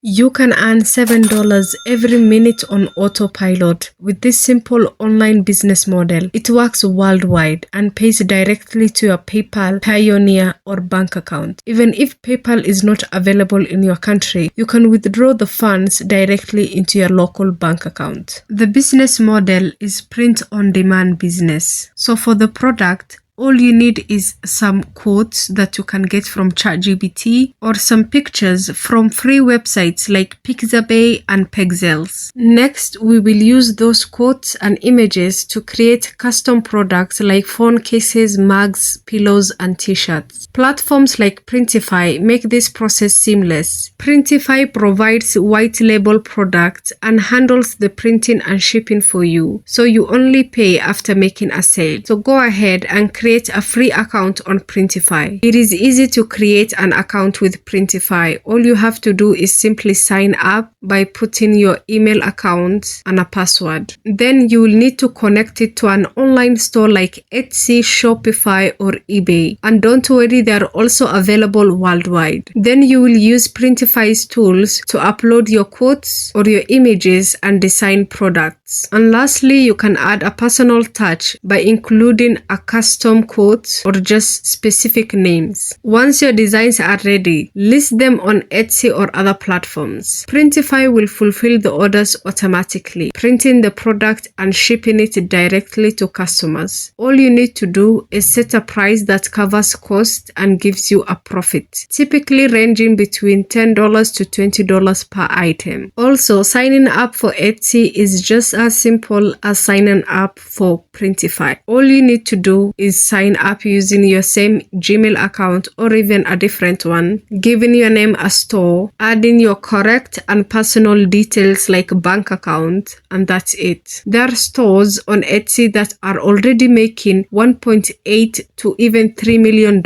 You can earn $7 every minute on autopilot with this simple online business model. It works worldwide and pays directly to your PayPal, Payoneer, or bank account. Even if PayPal is not available in your country, you can withdraw the funds directly into your local bank account. The business model is print-on-demand business. So for the product, all you need is some quotes that you can get from ChatGPT or some pictures from free websites like Pixabay and Pexels. Next, we will use those quotes and images to create custom products like phone cases, mugs, pillows, and t-shirts. Platforms like Printify make this process seamless. Printify provides white label products and handles the printing and shipping for you, so you only pay after making a sale. So go ahead and create a free account on Printify. It is easy to create an account with Printify. All you have to do is simply sign up by putting your email account and a password. Then you will need to connect it to an online store like Etsy, Shopify, or eBay. And don't worry, they are also available worldwide. Then you will use Printify's tools to upload your quotes or your images and design products. And lastly, you can add a personal touch by including a custom quote or just specific names. Once your designs are ready, list them on Etsy or other platforms. Printify will fulfill the orders automatically, printing the product and shipping it directly to customers. All you need to do is set a price that covers cost and gives you a profit, typically ranging between $10 to $20 per item. Also, signing up for Etsy is just as simple as signing up for Printify. All you need to do is sign up using your same Gmail account or even a different one, giving your name a store, adding your correct and personal details like bank account, and that's it. There are stores on Etsy that are already making $1.8 to even $3 million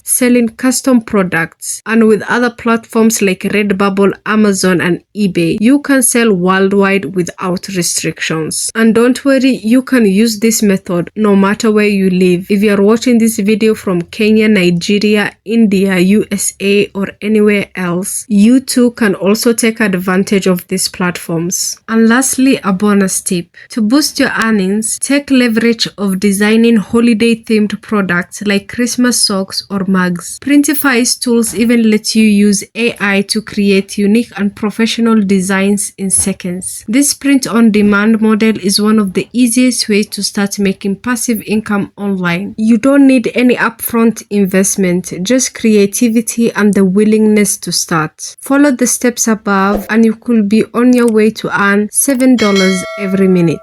selling custom products, and with other platforms like Redbubble, Amazon, and eBay, you can sell worldwide without restrictions. And don't worry, you can use this method no matter where you live. If you are watching this video from Kenya, Nigeria, India, USA, or anywhere else, you too can also take advantage of these platforms. And lastly, a bonus tip. To boost your earnings, take leverage of designing holiday-themed products like Christmas socks or mugs. Printify's tools even let you use AI to create unique and professional designs in seconds. This print-on-demand model is one of the easiest ways to start making passive income online. You don't need any upfront investment, just creativity and the willingness to start. Follow the steps above and you could be on your way to earn $7 every minute.